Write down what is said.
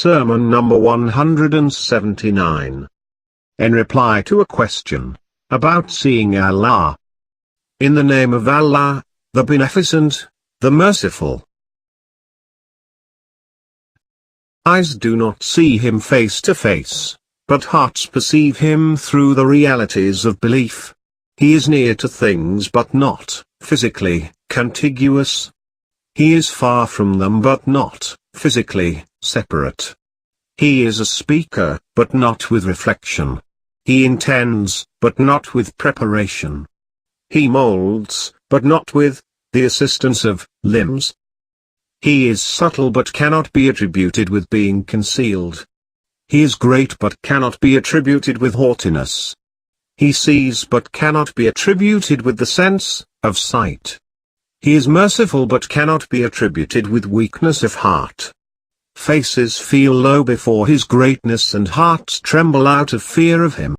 Sermon number 179. In reply to a question about seeing Allah. In the name of Allah, the Beneficent, the Merciful. Eyes do not see Him face to face, but hearts perceive Him through the realities of belief. He is near to things but not, physically, contiguous. He is far from them but not, physically, separate. He is a speaker, but not with reflection. He intends, but not with preparation. He molds, but not with the assistance of limbs. He is subtle but cannot be attributed with being concealed. He is great but cannot be attributed with haughtiness. He sees but cannot be attributed with the sense of sight. He is merciful but cannot be attributed with weakness of heart. Faces feel low before His greatness and hearts tremble out of fear of Him.